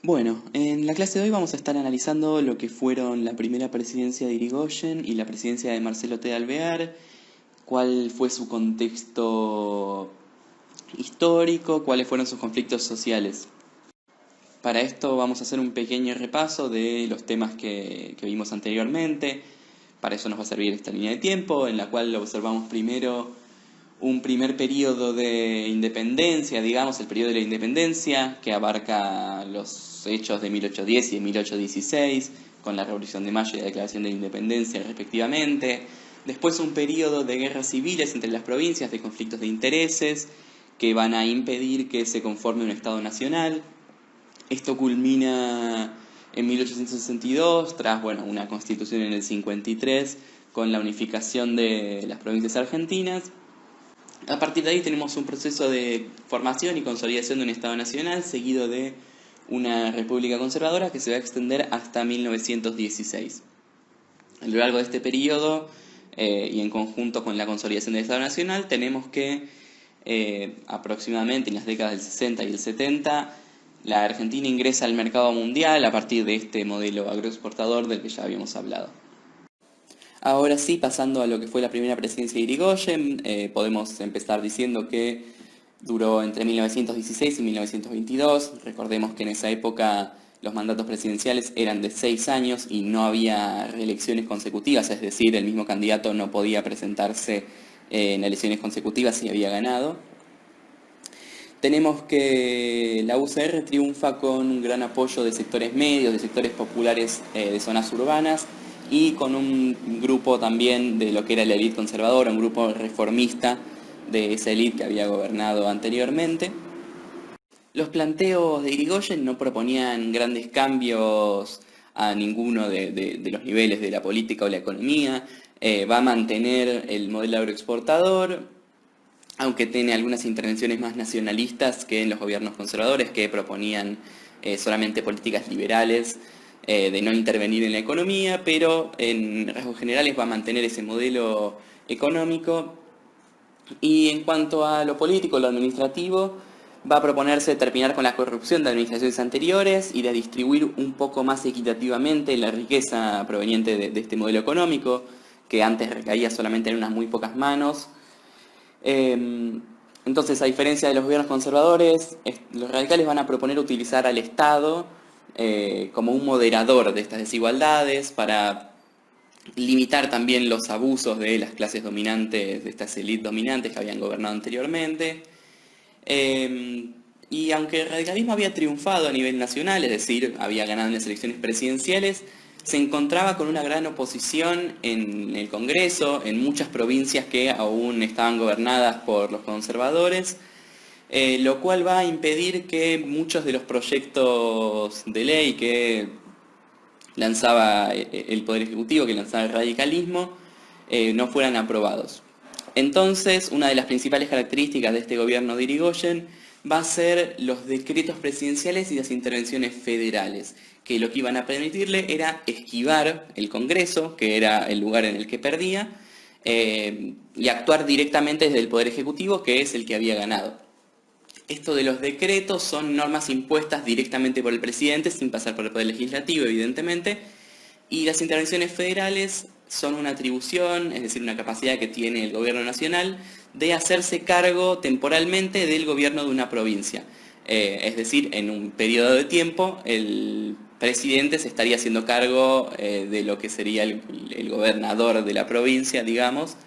Bueno, en la clase de hoy vamos a estar analizando lo que fueron la primera presidencia de Irigoyen y la presidencia de Marcelo T. de Alvear, cuál fue su contexto histórico, cuáles fueron sus conflictos sociales. Para esto vamos a hacer un pequeño repaso de los temas que vimos anteriormente. Para eso nos va a servir esta línea de tiempo, en la cual observamos primero un primer periodo de independencia, digamos, el periodo de la independencia, que abarca los hechos de 1810 y de 1816, con la Revolución de Mayo y la Declaración de la Independencia respectivamente. Después un periodo de guerras civiles entre las provincias, de conflictos de intereses, que van a impedir que se conforme un Estado nacional. Esto culmina en 1862, tras una constitución en el 53, con la unificación de las provincias argentinas. A partir de ahí tenemos un proceso de formación y consolidación de un Estado nacional, seguido de una república conservadora que se va a extender hasta 1916. A lo largo de este periodo, y en conjunto con la consolidación del Estado nacional, tenemos que aproximadamente en las décadas del 60 y el 70, la Argentina ingresa al mercado mundial a partir de este modelo agroexportador del que ya habíamos hablado. Ahora sí, pasando a lo que fue la primera presidencia de Irigoyen, podemos empezar diciendo que duró entre 1916 y 1922. Recordemos que en esa época los mandatos presidenciales eran de 6 años y no había reelecciones consecutivas, es decir, el mismo candidato no podía presentarse en elecciones consecutivas si había ganado. Tenemos que la UCR triunfa con un gran apoyo de sectores medios, de sectores populares de zonas urbanas y con un grupo también de lo que era la élite conservadora, un grupo reformista de esa élite que había gobernado anteriormente. Los planteos de Irigoyen no proponían grandes cambios a ninguno de los niveles de la política o la economía. Va a mantener el modelo agroexportador, aunque tiene algunas intervenciones más nacionalistas que en los gobiernos conservadores, que proponían solamente políticas liberales, de no intervenir en la economía, pero en rasgos generales va a mantener ese modelo económico. Y en cuanto a lo político, lo administrativo, va a proponerse terminar con la corrupción de administraciones anteriores y de distribuir un poco más equitativamente la riqueza proveniente de este modelo económico, que antes recaía solamente en unas muy pocas manos. Entonces, a diferencia de los gobiernos conservadores, los radicales van a proponer utilizar al Estado como un moderador de estas desigualdades para limitar también los abusos de las clases dominantes, de estas élites dominantes que habían gobernado anteriormente. Y aunque el radicalismo había triunfado a nivel nacional, es decir, había ganado en las elecciones presidenciales, se encontraba con una gran oposición en el Congreso, en muchas provincias que aún estaban gobernadas por los conservadores, lo cual va a impedir que muchos de los proyectos de ley que lanzaba el Poder Ejecutivo, que lanzaba el radicalismo, no fueran aprobados. Entonces, una de las principales características de este gobierno de Irigoyen va a ser los decretos presidenciales y las intervenciones federales, que lo que iban a permitirle era esquivar el Congreso, que era el lugar en el que perdía, y actuar directamente desde el Poder Ejecutivo, que es el que había ganado. Esto de los decretos son normas impuestas directamente por el presidente, sin pasar por el Poder Legislativo, evidentemente, y las intervenciones federales son una atribución, es decir, una capacidad que tiene el gobierno nacional de hacerse cargo temporalmente del gobierno de una provincia. Es decir, en un periodo de tiempo el presidente se estaría haciendo cargo de lo que sería el gobernador de la provincia, digamos.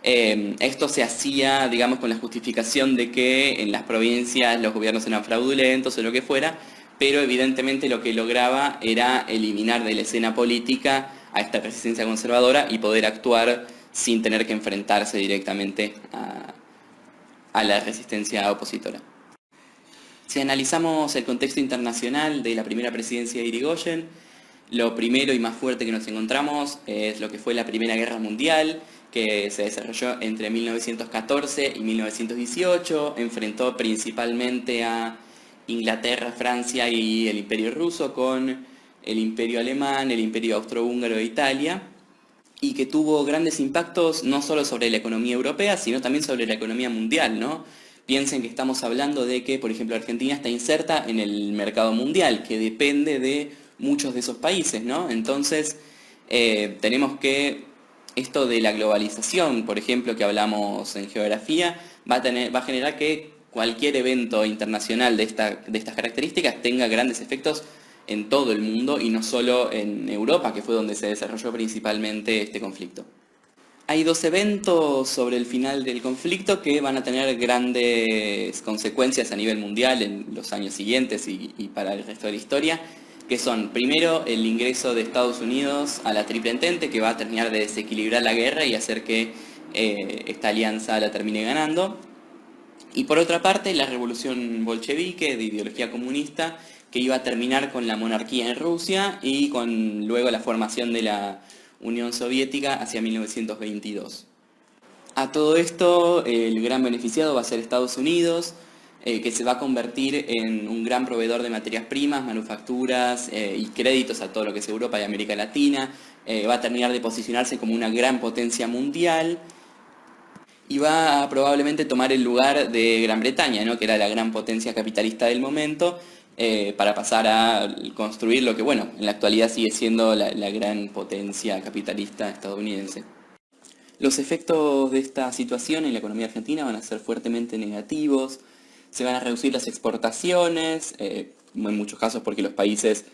Esto se hacía, digamos, con la justificación de que en las provincias los gobiernos eran fraudulentos o lo que fuera, pero evidentemente lo que lograba era eliminar de la escena política a esta resistencia conservadora y poder actuar sin tener que enfrentarse directamente a la resistencia opositora. Si analizamos el contexto internacional de la primera presidencia de Irigoyen, lo primero y más fuerte que nos encontramos es lo que fue la Primera Guerra Mundial, que se desarrolló entre 1914 y 1918, enfrentó principalmente a Inglaterra, Francia y el Imperio Ruso con el Imperio Alemán, el Imperio Austrohúngaro e Italia, y que tuvo grandes impactos no solo sobre la economía europea, sino también sobre la economía mundial, ¿no? Piensen que estamos hablando de que, por ejemplo, Argentina está inserta en el mercado mundial, que depende de muchos de esos países, ¿no? Entonces, tenemos que esto de la globalización, por ejemplo, que hablamos en geografía, va a generar que cualquier evento internacional de estas características tenga grandes efectos en todo el mundo y no solo en Europa, que fue donde se desarrolló principalmente este conflicto. Hay dos eventos sobre el final del conflicto que van a tener grandes consecuencias a nivel mundial en los años siguientes y para el resto de la historia, que son, primero, el ingreso de Estados Unidos a la Triple Entente, que va a terminar de desequilibrar la guerra y hacer que esta alianza la termine ganando. Y por otra parte, la revolución bolchevique de ideología comunista, que iba a terminar con la monarquía en Rusia y con luego la formación de la Unión Soviética hacia 1922. A todo esto, el gran beneficiado va a ser Estados Unidos, que se va a convertir en un gran proveedor de materias primas, manufacturas y créditos a todo lo que es Europa y América Latina. Va a terminar de posicionarse como una gran potencia mundial y va a probablemente tomar el lugar de Gran Bretaña, ¿no? Que era la gran potencia capitalista del momento, para pasar a construir lo que, bueno, en la actualidad sigue siendo la gran potencia capitalista estadounidense. Los efectos de esta situación en la economía argentina van a ser fuertemente negativos, se van a reducir las exportaciones, en muchos casos porque los países,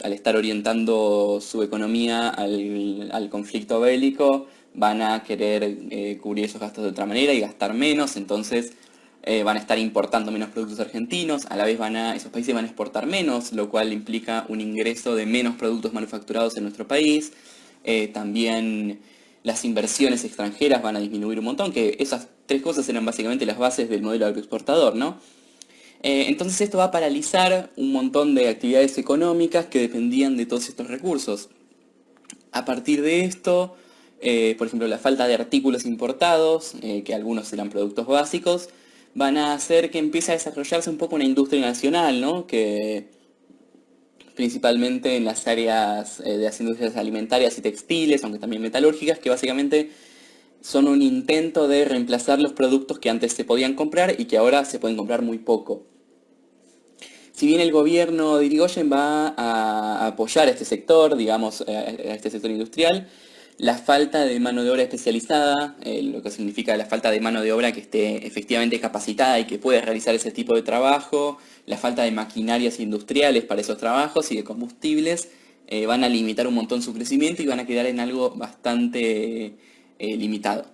al estar orientando su economía al conflicto bélico, van a querer cubrir esos gastos de otra manera y gastar menos, entonces van a estar importando menos productos argentinos, a la vez esos países van a exportar menos, lo cual implica un ingreso de menos productos manufacturados en nuestro país. También las inversiones extranjeras van a disminuir un montón, que esas tres cosas eran básicamente las bases del modelo agroexportador, ¿no? Entonces esto va a paralizar un montón de actividades económicas que dependían de todos estos recursos. A partir de esto, por ejemplo, la falta de artículos importados, que algunos eran productos básicos, van a hacer que empiece a desarrollarse un poco una industria nacional, ¿no? Que principalmente en las áreas de las industrias alimentarias y textiles, aunque también metalúrgicas, que básicamente son un intento de reemplazar los productos que antes se podían comprar y que ahora se pueden comprar muy poco. Si bien el gobierno de Irigoyen va a apoyar a este sector, digamos, a este sector industrial, la falta de mano de obra especializada, lo que significa la falta de mano de obra que esté efectivamente capacitada y que pueda realizar ese tipo de trabajo, la falta de maquinarias industriales para esos trabajos y de combustibles, van a limitar un montón su crecimiento y van a quedar en algo bastante limitado.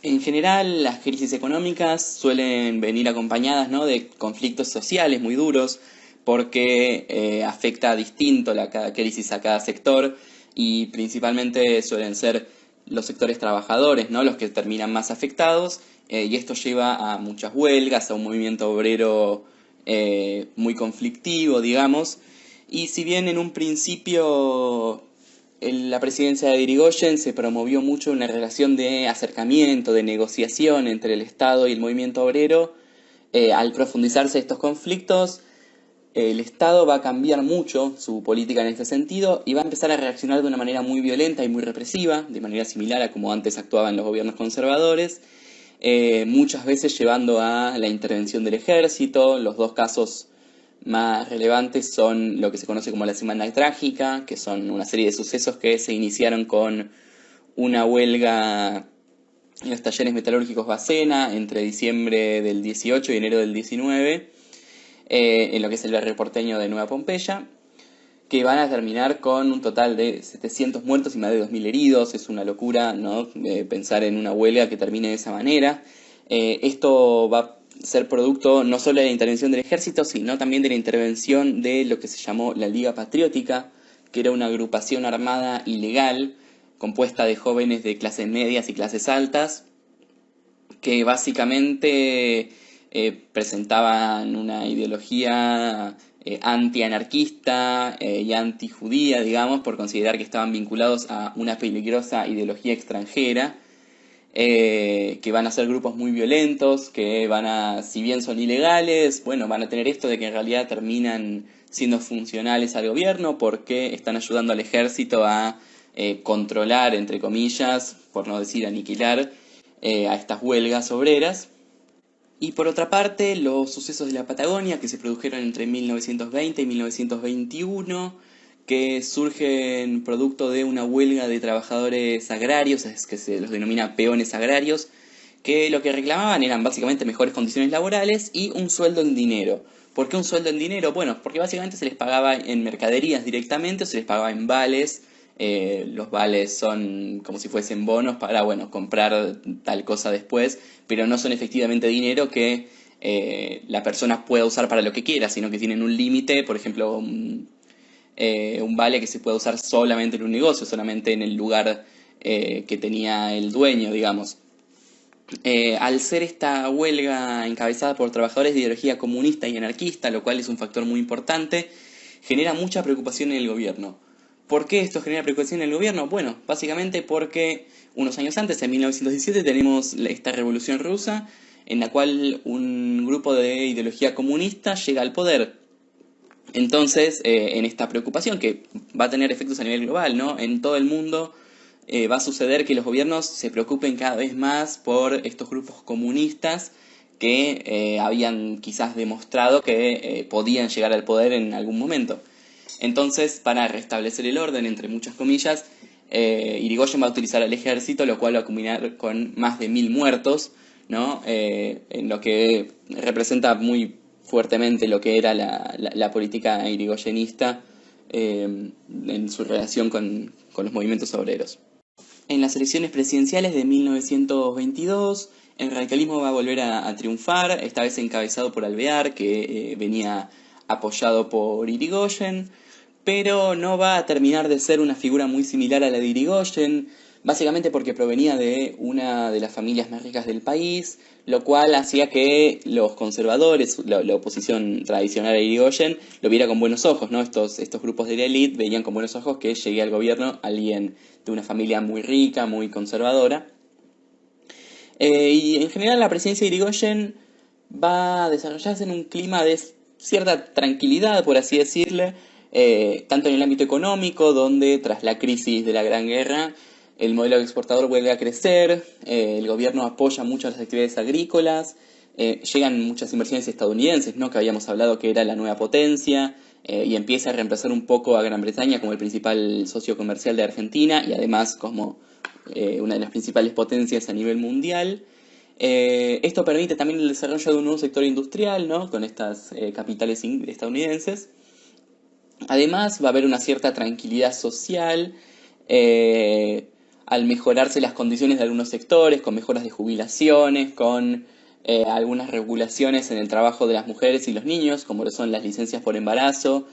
En general, las crisis económicas suelen venir acompañadas, ¿no?, de conflictos sociales muy duros, porque afecta distinto cada crisis a cada sector y principalmente suelen ser los sectores trabajadores, ¿no?, los que terminan más afectados, y esto lleva a muchas huelgas, a un movimiento obrero muy conflictivo, digamos. Y si bien en un principio en la presidencia de Irigoyen se promovió mucho una relación de acercamiento, de negociación entre el Estado y el movimiento obrero, al profundizarse estos conflictos, el Estado va a cambiar mucho su política en este sentido y va a empezar a reaccionar de una manera muy violenta y muy represiva, de manera similar a como antes actuaban los gobiernos conservadores, muchas veces llevando a la intervención del ejército. Los dos casos más relevantes son lo que se conoce como la Semana Trágica, que son una serie de sucesos que se iniciaron con una huelga en los talleres metalúrgicos Bacena entre diciembre del 18 y enero del 19, en lo que es el barrio porteño de Nueva Pompeya, que van a terminar con un total de 700 muertos y más de 2.000 heridos. Es una locura, ¿no?, pensar en una huelga que termine de esa manera. Esto va a ser producto no solo de la intervención del ejército, sino también de la intervención de lo que se llamó la Liga Patriótica, que era una agrupación armada ilegal compuesta de jóvenes de clases medias y clases altas, que básicamente presentaban una ideología anti-anarquista y anti-judía, digamos, por considerar que estaban vinculados a una peligrosa ideología extranjera, que van a ser grupos muy violentos, que si bien son ilegales, bueno, van a tener esto de que en realidad terminan siendo funcionales al gobierno porque están ayudando al ejército a controlar, entre comillas, por no decir aniquilar, a estas huelgas obreras. Y por otra parte, los sucesos de la Patagonia que se produjeron entre 1920 y 1921, que surgen producto de una huelga de trabajadores agrarios, es que se los denomina peones agrarios, que lo que reclamaban eran básicamente mejores condiciones laborales y un sueldo en dinero. ¿Por qué un sueldo en dinero? Bueno, porque básicamente se les pagaba en mercaderías directamente o se les pagaba en vales. Los vales son como si fuesen bonos para, bueno, comprar tal cosa después, pero no son efectivamente dinero que la persona pueda usar para lo que quiera, sino que tienen un límite, por ejemplo, un vale que se puede usar solamente en un negocio, solamente en el lugar que tenía el dueño, digamos. Al ser esta huelga encabezada por trabajadores de ideología comunista y anarquista, lo cual es un factor muy importante, genera mucha preocupación en el gobierno. ¿Por qué esto genera preocupación en el gobierno? Bueno, básicamente porque unos años antes, en 1917, tenemos esta revolución rusa, en la cual un grupo de ideología comunista llega al poder. Entonces, en esta preocupación, que va a tener efectos a nivel global, ¿no? En todo el mundo va a suceder que los gobiernos se preocupen cada vez más por estos grupos comunistas que habían quizás demostrado que podían llegar al poder en algún momento. Entonces, para restablecer el orden, entre muchas comillas, Irigoyen va a utilizar al ejército, lo cual va a culminar con más de 1000 muertos, ¿no? En lo que representa muy fuertemente lo que era la política irigoyenista en su relación con los movimientos obreros. En las elecciones presidenciales de 1922, el radicalismo va a volver a triunfar, esta vez encabezado por Alvear, que venía apoyado por Irigoyen, pero no va a terminar de ser una figura muy similar a la de Irigoyen, básicamente porque provenía de una de las familias más ricas del país, lo cual hacía que los conservadores, la oposición tradicional a Irigoyen, lo viera con buenos ojos, ¿no? Estos grupos de la élite veían con buenos ojos que llegue al gobierno alguien de una familia muy rica, muy conservadora. Y en general la presidencia de Irigoyen va a desarrollarse en un clima de cierta tranquilidad, por así decirle, tanto en el ámbito económico, donde tras la crisis de la Gran Guerra, el modelo exportador vuelve a crecer, el gobierno apoya mucho las actividades agrícolas, llegan muchas inversiones estadounidenses, ¿no? Que habíamos hablado que era la nueva potencia, y empieza a reemplazar un poco a Gran Bretaña como el principal socio comercial de Argentina y además como una de las principales potencias a nivel mundial. Esto permite también el desarrollo de un nuevo sector industrial, ¿no? Con estas capitales estadounidenses. Además va a haber una cierta tranquilidad social al mejorarse las condiciones de algunos sectores, con mejoras de jubilaciones, con algunas regulaciones en el trabajo de las mujeres y los niños, como lo son las licencias por embarazo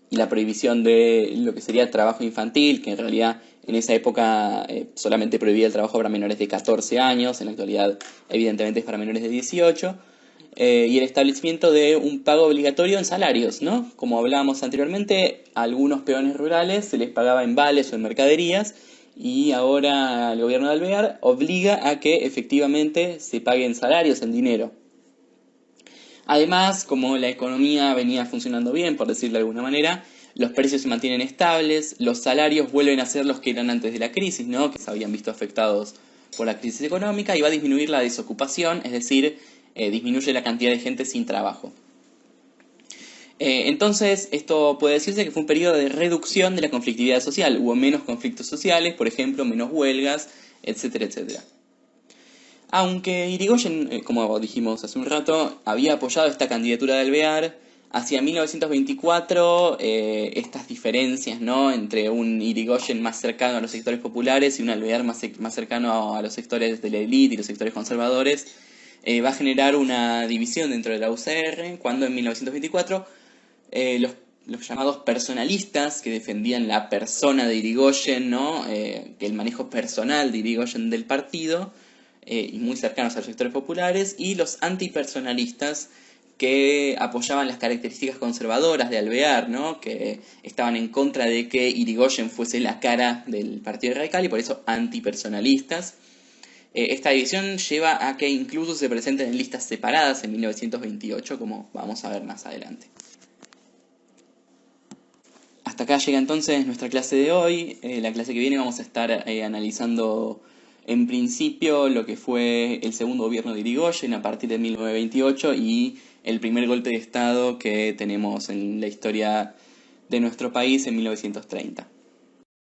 y la prohibición de lo que sería trabajo infantil, que en realidad en esa época solamente prohibía el trabajo para menores de 14 años, en la actualidad evidentemente es para menores de 18, y el establecimiento de un pago obligatorio en salarios, ¿no? Como hablábamos anteriormente, a algunos peones rurales se les pagaba en vales o en mercaderías, y ahora el gobierno de Alvear obliga a que efectivamente se paguen salarios en dinero. Además, como la economía venía funcionando bien, por decirlo de alguna manera, los precios se mantienen estables, los salarios vuelven a ser los que eran antes de la crisis, ¿no? Que se habían visto afectados por la crisis económica, y va a disminuir la desocupación, es decir, disminuye la cantidad de gente sin trabajo. Entonces, esto puede decirse que fue un periodo de reducción de la conflictividad social. Hubo menos conflictos sociales, por ejemplo, menos huelgas, etcétera, etcétera. Aunque Irigoyen, como dijimos hace un rato, había apoyado esta candidatura de Alvear, hacia 1924 estas diferencias, ¿no? Entre un Irigoyen más cercano a los sectores populares y un Alvear más cercano a los sectores de la élite y los sectores conservadores, va a generar una división dentro de la UCR, cuando en 1924 los llamados personalistas, que defendían la persona de Irigoyen, ¿no? Que el manejo personal de Irigoyen del partido, y muy cercanos a los sectores populares, y los antipersonalistas, que apoyaban las características conservadoras de Alvear, ¿no? Que estaban en contra de que Irigoyen fuese la cara del Partido Radical, y por eso antipersonalistas. Esta división lleva a que incluso se presenten en listas separadas en 1928, como vamos a ver más adelante. Hasta acá llega entonces nuestra clase de hoy. La clase que viene vamos a estar analizando en principio lo que fue el segundo gobierno de Irigoyen a partir de 1928 y el primer golpe de Estado que tenemos en la historia de nuestro país en 1930.